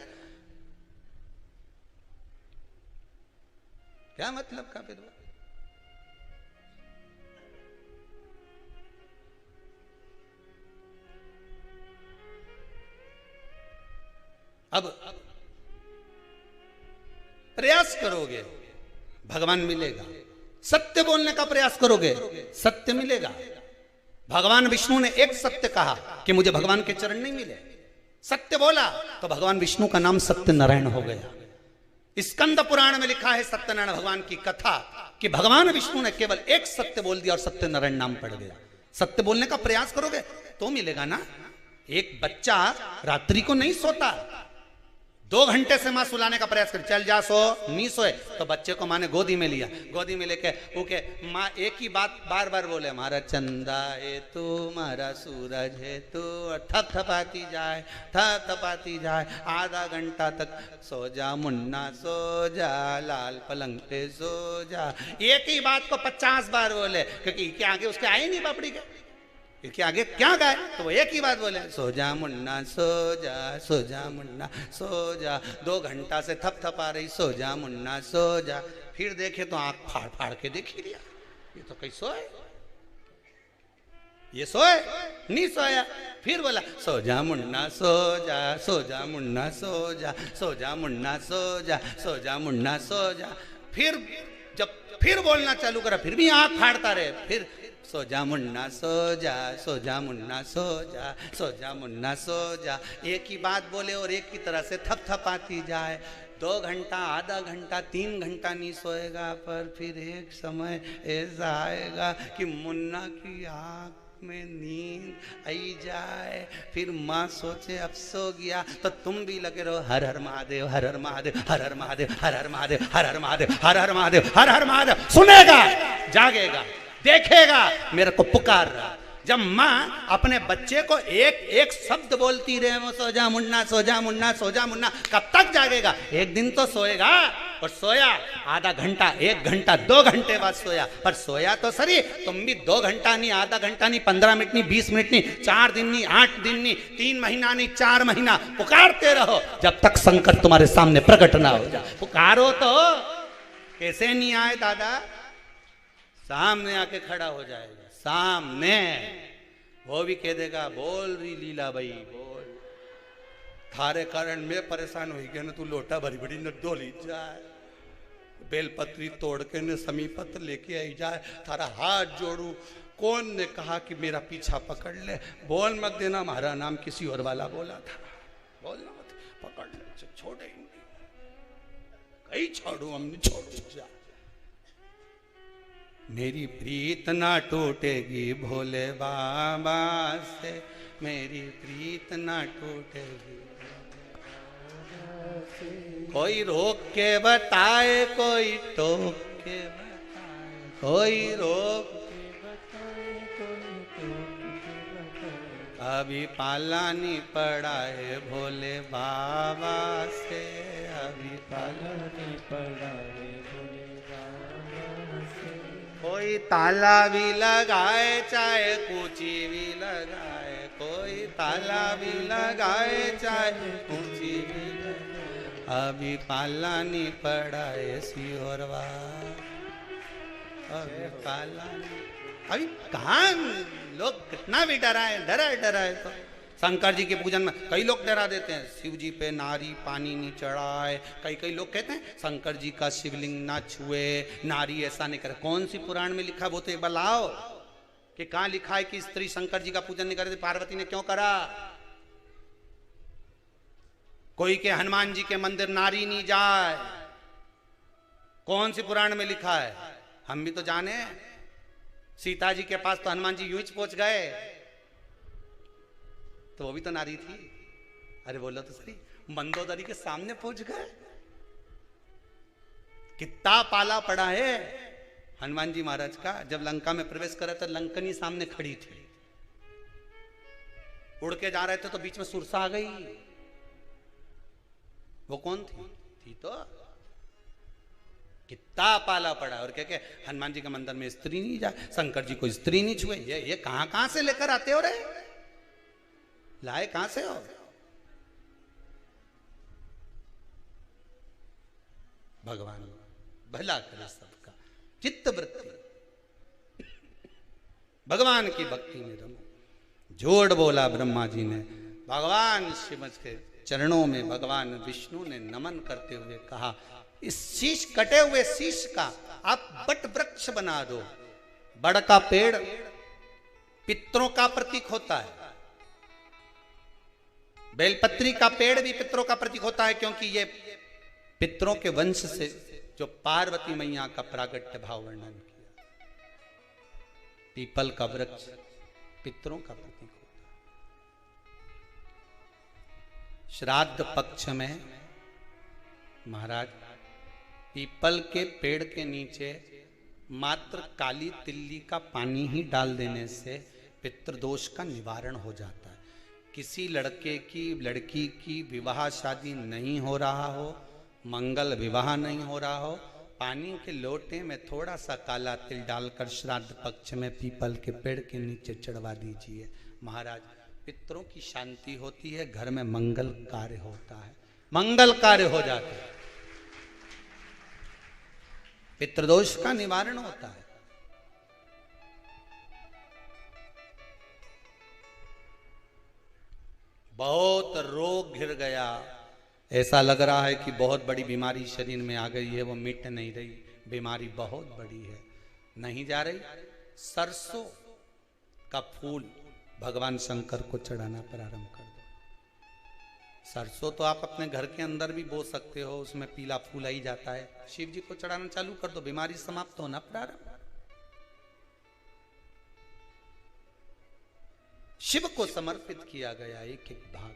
क्या मतलब का फिर। अब प्रयास करोगे भगवान मिलेगा, सत्य बोलने का प्रयास करोगे सत्य मिलेगा। भगवान विष्णु ने एक सत्य कहा कि मुझे भगवान के चरण नहीं मिले, सत्य बोला तो भगवान विष्णु का नाम सत्यनारायण हो गया। स्कंद पुराण में लिखा है सत्यनारायण भगवान की कथा कि भगवान विष्णु ने केवल एक सत्य बोल दिया और सत्यनारायण नाम पड़ गया। सत्य बोलने का प्रयास करोगे तो मिलेगा ना। एक बच्चा रात्रि को नहीं सोता, 2 घंटे से मां सुलाने का प्रयास कर, चल जा सो, नहीं सोए तो बच्चे को मां ने गोदी में लिया, गोदी में लेके ओके मां एक ही बात बार बार बोले, हमारा चंदा है तू, हमारा सूरज है तू, थप थपाती जाए, थप थपाती जाए, आधा घंटा तक सो जा मुन्ना सो जा, लाल पलंग पे सो जा। एक ही बात को 50 बार बोले, क्योंकि के आगे उसके आए नहीं बापड़ी के, इसके आगे क्या गाए तो वो एक ही बात बोले, सो जा मुन्ना सो जा, सो जा मुन्ना सो जा। 2 घंटा से थप थपा रही, सो जा मुन्ना सो जा। फिर देखे तो आंख फाड़ फाड़ के देख ही लिया, ये तो कहीं सोए, ये सोए नहीं सोया। फिर बोला सो जा मुन्ना सो जा, सो जा मुन्ना सो जा, सो जा मुन्ना सो जा, सो जा मुन्ना सो जा। फिर जब फिर बोलना चालू करा फिर भी आंख फाड़ता रहे, फिर सो जा मुन्ना सो जा, सो जा मुन्ना सो जा, सो जा मुन्ना सो जा। एक ही बात बोले और एक ही तरह से थप थपाती जाए। 2 घंटा, आधा घंटा, 3 घंटा नहीं सोएगा, पर फिर एक समय ऐसा आएगा कि मुन्ना की आंख में नींद आई जाए। फिर माँ सोचे अब सो गया, तो तुम भी लगे रहो हर हर महादेव, हर हर महादेव, हर हर महादेव, हर हर महादेव, हर हर महादेव, हर हर महादेव, हर हर महादेव। सुनेगा, जागेगा, देखेगा मेरे को पुकार रहा। जब माँ अपने बच्चे को एक एक शब्द बोलती रहे, वो सो जा मुन्ना, सो जा मुन्ना, सो जा मुन्ना, कब तक जागेगा? एक दिन तो सोएगा। और सोया आधा घंटा, 1 घंटा, 2 घंटे बाद सोया, पर सोया तो सही। तुम भी 2 घंटा नहीं, आधा घंटा नहीं, 15 मिनट नहीं, 20 मिनट नहीं, 4 दिन नहीं, 8 दिन नहीं, 3 महीना नहीं, 4 महीना पुकारते रहो जब तक शंकर तुम्हारे सामने प्रकट ना हो जाए। पुकारो तो कैसे नहीं आए दादा, सामने आके खड़ा हो जाएगा, सामने वो भी कह देगा बोल रही लीला भाई बोल, थारे कारण मैं परेशान हो गया ना, तू लोटा भरी भरी न डोली जाए, बेलपत्री तोड़ के न समीपत लेके आई जाए, थारा हाथ जोड़ू। कौन ने कहा कि मेरा पीछा पकड़ ले? बोल मत देना हमारा नाम किसी और वाला बोला था, बोलना मत, पकड़ ले, छोड़े ही नहीं, कहीं छोड़ू हमने, छोड़ू जा। मेरी प्रीत ना टूटेगी भोले बाबा से, मेरी प्रीत ना टूटेगी। कोई रोक के बताए, कोई टोक के बताए, कोई रोक के बताए, कोई टोक के बताए। अभी पालानी पड़ा है भोले बाबा से, अभी पालानी पड़ा है भोले बाबा से। कोई ताला भी लगाए चाहे कूची भी लगाए, कोई ताला भी लगाए चाहे कूची भी लगाए, अभी पालानी पड़ा है सिहोरवा, अभी पालानी। अभी कहाँ लोग कितना भी डराए तो शंकर जी के पूजन में कई लोग डरा देते हैं, शिव जी पे नारी पानी नहीं चढ़ाए, कई लोग कहते हैं शंकर जी का शिवलिंग ना छुए, नारी ऐसा नहीं करे। कौन सी पुराण में लिखा वो तो एक बार लाओ कि कहाँ लिखा है कि स्त्री शंकर जी का पूजन नहीं करे, पार्वती ने क्यों करा? कोई के हनुमान जी के मंदिर नारी नहीं जाए, कौन सी पुराण में लिखा है? हम भी तो जाने, सीता जी के पास तो हनुमान जी यूं ही पहुंच गए, तो वो भी तो नारी थी। अरे बोलो तो सही, मंदोदरी के सामने पहुंच गए। कितना पाला पड़ा है हनुमान जी महाराज का। जब लंका में प्रवेश करे तो लंकनी सामने खड़ी थी, उड़ के जा रहे थे तो बीच में सुरसा आ गई। वो कौन थी तो कितना पाला पड़ा। और क्या हनुमान जी के मंदिर में स्त्री नहीं जाए, शंकर जी को स्त्री नहीं छुए, ये कहां से लेकर आते हो रे, लाए कहां से हो? भगवान भला करे सबका, चित्त वृत्ति भगवान की भक्ति में रमो। जोड़ बोला ब्रह्मा जी ने, भगवान शिव के चरणों में भगवान विष्णु ने नमन करते हुए कहा, इस शीश कटे हुए शीश का आप बट वृक्ष बना दो। बड़ का पेड़ पितरों का प्रतीक होता है, बेलपत्री का पेड़ भी पितरों का प्रतीक होता है, क्योंकि ये पितरों के वंश से जो पार्वती मैया का प्रागट्य भाव वर्णन किया। पीपल का वृक्ष पितरों का प्रतीक होता है। श्राद्ध पक्ष में महाराज पीपल के पेड़ के नीचे मात्र काली तिल्ली का पानी ही डाल देने से पितृदोष का निवारण हो जाता है। किसी लड़के की लड़की की विवाह शादी नहीं हो रहा हो, मंगल विवाह नहीं हो रहा हो, पानी के लोटे में थोड़ा सा काला तिल डालकर श्राद्ध पक्ष में पीपल के पेड़ के नीचे चढ़वा दीजिए। महाराज पितरों की शांति होती है, घर में मंगल कार्य होता है, मंगल कार्य हो जाता है, पितृदोष का निवारण होता है। बहुत रोग घिर गया, ऐसा लग रहा है कि बहुत बड़ी बीमारी शरीर में आ गई है, वो मिट नहीं रही, बीमारी बहुत बड़ी है, नहीं जा रही। सरसों का फूल भगवान शंकर को चढ़ाना प्रारंभ कर दो। सरसों तो आप अपने घर के अंदर भी बो सकते हो, उसमें पीला फूल ही जाता है, शिव जी को चढ़ाना चालू कर दो, बीमारी समाप्त होना प्रारंभ। शिव को समर्पित किया गया एक एक भाग,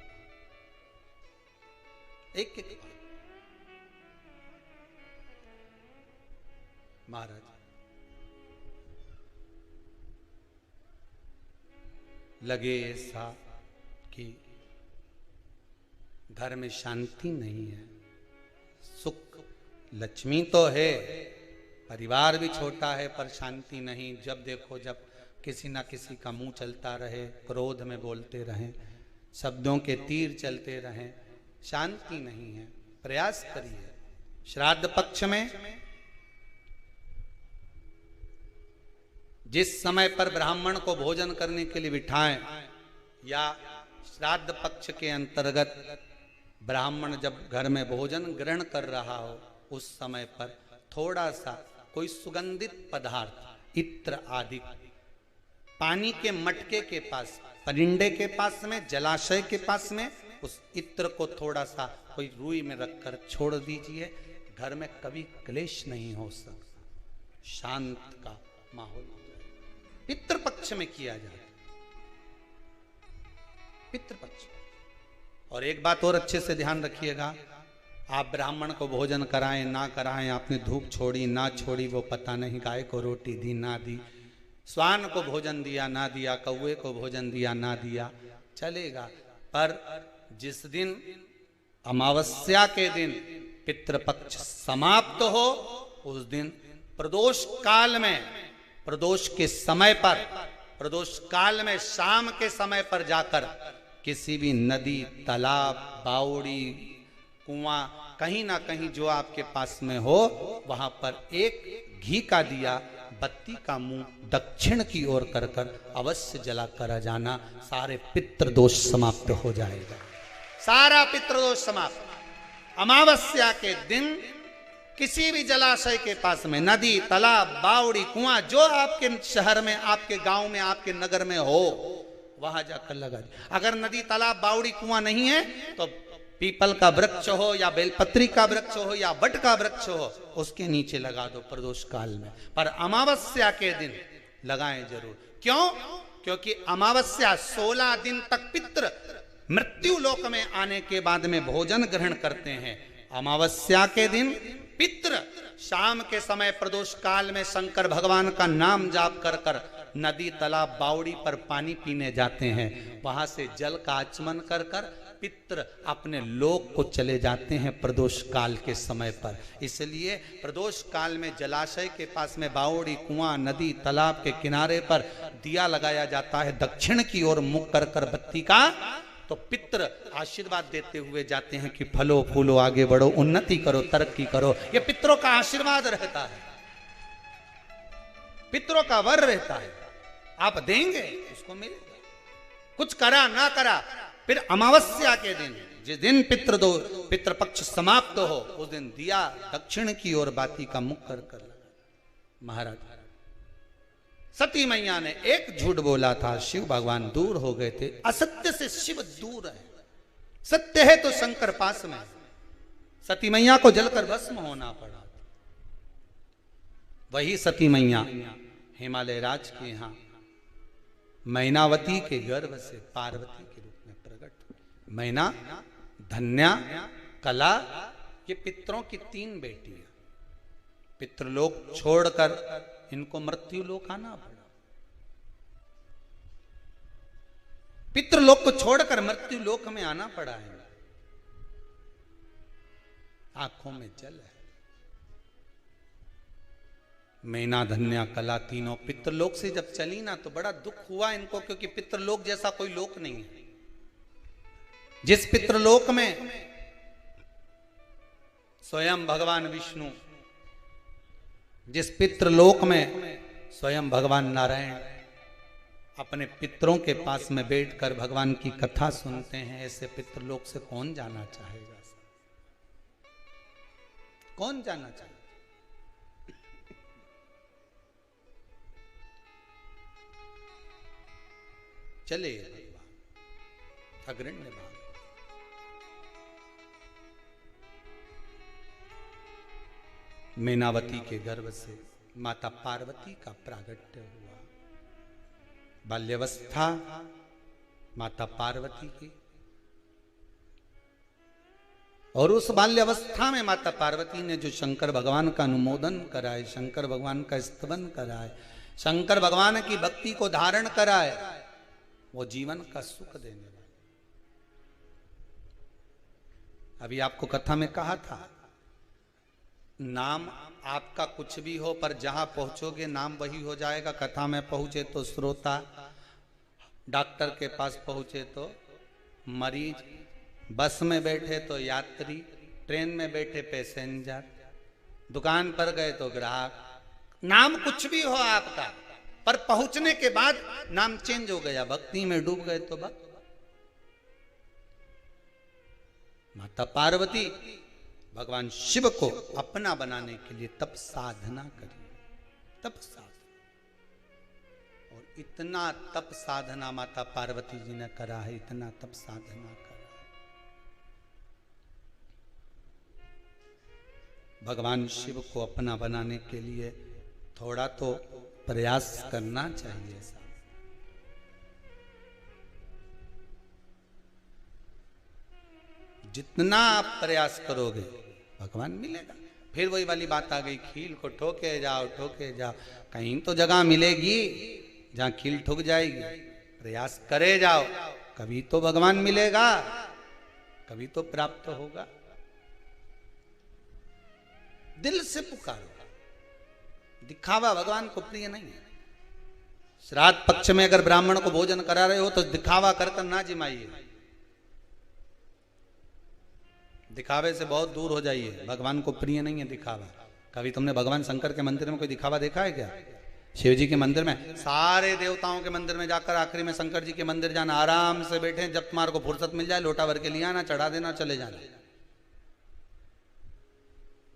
एक एक भाग। महाराज लगे ऐसा कि घर में शांति नहीं है, सुख लक्ष्मी तो है, परिवार भी छोटा है पर शांति नहीं। जब देखो जब किसी ना किसी का मुंह चलता रहे, क्रोध में बोलते रहें, शब्दों के तीर चलते रहें, शांति नहीं है। प्रयास करिए श्राद्ध पक्ष में जिस समय पर ब्राह्मण को भोजन करने के लिए बिठाएं, या श्राद्ध पक्ष के अंतर्गत ब्राह्मण जब घर में भोजन ग्रहण कर रहा हो, उस समय पर थोड़ा सा कोई सुगंधित पदार्थ, इत्र आदि, पानी के मटके के पास, परिंडे के पास में, जलाशय के पास में, उस इत्र को थोड़ा सा कोई रुई में रखकर छोड़ दीजिए। घर में कभी क्लेश नहीं हो सकता, शांत का माहौल हो जाए। पितृपक्ष में किया जाए, पितृपक्ष। और एक बात और अच्छे से ध्यान रखिएगा, आप ब्राह्मण को भोजन कराएं ना कराएं, आपने धूप छोड़ी ना छोड़ी वो पता नहीं, गाय को रोटी दी ना दी, श्वान को भोजन दिया ना दिया, कौवे को भोजन दिया ना दिया, चलेगा। पर जिस दिन अमावस्या के दिन पितृपक्ष समाप्त हो, उस दिन प्रदोष काल में, प्रदोष के समय पर, प्रदोष काल में शाम के समय पर जाकर किसी भी नदी, तालाब, बावड़ी, कुआं, कहीं ना कहीं जो आपके पास में हो, वहां पर एक घी का दिया, बत्ती का मुंह दक्षिण की ओर कर कर अवश्य जला कर जाना। सारे पितृदोष समाप्त हो जाएगा, सारा पितृदोष समाप्त। अमावस्या के दिन किसी भी जलाशय के पास में, नदी, तालाब, बावड़ी, कुआं, जो आपके शहर में, आपके गांव में, आपके नगर में हो, वहां जाकर लगा दे। अगर नदी, तालाब, बावड़ी, कुआं नहीं है तो पीपल का वृक्ष हो या बेलपत्री का वृक्ष हो या वट का वृक्ष हो, उसके नीचे लगा दो प्रदोष काल में। पर अमावस्या के दिन लगाएं जरूर। क्यों? क्योंकि अमावस्या 16 दिन तक पितृ मृत्यु लोक में आने के बाद में भोजन ग्रहण करते हैं। अमावस्या के दिन पितृ शाम के समय प्रदोष काल में शंकर भगवान का नाम जाप कर कर नदी, तालाब, बावड़ी पर पानी पीने जाते हैं। वहां से जल का आचमन कर कर पितृ अपने लोक को चले जाते हैं प्रदोष काल के समय पर। इसलिए प्रदोष काल में जलाशय के पास में, बावड़ी, कुआं, नदी, तालाब के किनारे पर दिया लगाया जाता है दक्षिण की ओर मुख कर कर बत्ती का। तो पितृ आशीर्वाद देते हुए जाते हैं कि फलो फूलो, आगे बढ़ो, उन्नति करो, तरक्की करो। ये पितरों का आशीर्वाद रहता है, पितरों का वर रहता है। आप देंगे उसको मिलेगा, कुछ करा ना करा। फिर अमावस्या के दिन, जिस दिन पितृपक्ष समाप्त हो, उस दिन दिया दक्षिण की ओर बाती का मुख कर कर लगा। महाराज सती मैया ने एक झूठ बोला था, शिव भगवान दूर हो गए थे। असत्य से शिव दूर है, सत्य है तो शंकर पास में। सती मैया को जलकर भस्म होना पड़ा। वही सती मैया हिमालय राज के यहां मैनावती के गर्भ से पार्वती के रूप में प्रकट। मैना, धन्या, कला, ये पितरों की 3 बेटियां। पितृलोक छोड़कर इनको मृत्यु लोक आना पड़ा। पितृलोक को छोड़कर मृत्यु लोक में आना पड़ा है। आंखों में जल है। मैना, धन्या, कला तीनों पितृलोक से जब चली ना तो बड़ा दुख हुआ इनको, क्योंकि पितृलोक जैसा कोई लोक नहीं है। जिस पितृलोक में स्वयं भगवान विष्णु, जिस पितृलोक में स्वयं भगवान नारायण अपने पितरों के पास में बैठकर भगवान की कथा सुनते हैं, ऐसे पितृलोक से कौन जाना चाहेगा? कौन जाना चाहेगा? चले भगवान अग्रण्य भाग। मैनावती के गर्भ से माता पार्वती का प्रागट्य हुआ। बाल्यावस्था माता पार्वती की, और उस बाल्यावस्था में माता पार्वती ने जो शंकर भगवान का अनुमोदन कराए, शंकर भगवान का स्तवन कराए, शंकर भगवान की भक्ति को धारण कराए, वो जीवन का सुख देने वाला। अभी आपको कथा में कहा था, नाम आपका कुछ भी हो पर जहां पहुंचोगे नाम वही हो जाएगा। कथा में पहुंचे तो श्रोता, डॉक्टर के पास पहुंचे तो मरीज, बस में बैठे तो यात्री, ट्रेन में बैठे पैसेंजर, दुकान पर गए तो ग्राहक। नाम कुछ भी हो आपका, पर पहुंचने के बाद नाम चेंज हो गया। भक्ति में डूब गए तो भक्त। माता पार्वती भगवान शिव को अपना बनाने के लिए तप साधना करी, तप साधना। और इतना तप साधना माता पार्वती जी ने करा है, इतना तप साधना करा। भगवान शिव को अपना बनाने के लिए थोड़ा तो प्रयास करना चाहिए। जितना आप प्रयास करोगे भगवान मिलेगा। फिर वही वाली बात आ गई, खील को ठोके जाओ, ठोके जाओ। कहीं तो जगह मिलेगी जहां खील ठुक जाएगी। प्रयास करे जाओ, कभी तो भगवान मिलेगा, कभी तो प्राप्त होगा। दिल से पुकारो, दिखावा भगवान को प्रिय नहीं है। श्राद्ध पक्ष में अगर ब्राह्मण को भोजन करा रहे हो तो दिखावा कर कर ना जिमाइए, दिखावे से बहुत दूर हो जाइए, भगवान को प्रिय नहीं है दिखावा। कभी तुमने भगवान शंकर के मंदिर में कोई दिखावा देखा है क्या? शिव जी के मंदिर में, सारे देवताओं के मंदिर में जाकर आखिरी में शंकर जी के मंदिर जाना, आराम से बैठे, जब तुम्हारे को फुर्सत मिल जाए लोटा भर के लिया आना, चढ़ा देना, चले जाना।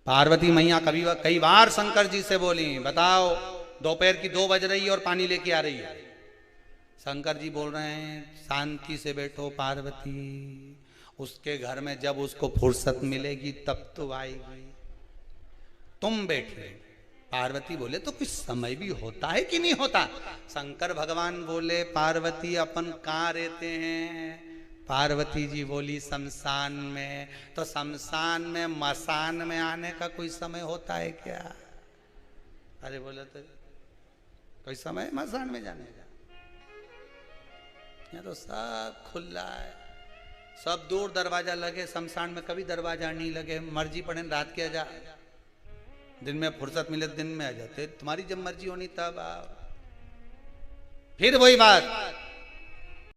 पार्वती मैया कभी कई बार शंकर जी से बोली, बताओ दोपहर की 2 बज रही है और पानी लेके आ रही है। शंकर जी बोल रहे हैं शांति से बैठो पार्वती, उसके घर में जब उसको फुर्सत मिलेगी तब तो आएगी, तुम बैठे। पार्वती बोले तो कुछ समय भी होता है कि नहीं होता? शंकर भगवान बोले पार्वती अपन कहाँ रहते हैं? पार्वती जी बोली शमशान में। तो शमशान में मसान में आने का कोई समय होता है क्या? अरे बोले तो कोई समय मसान में जाने का? यहाँ तो सब खुला है, सब दूर दरवाजा लगे, शमशान में कभी दरवाजा नहीं लगे। मर्जी पड़े रात के आ जा, दिन में फुर्सत मिले दिन में आ जाते, तुम्हारी जब मर्जी होनी तब आओ। फिर वही बात,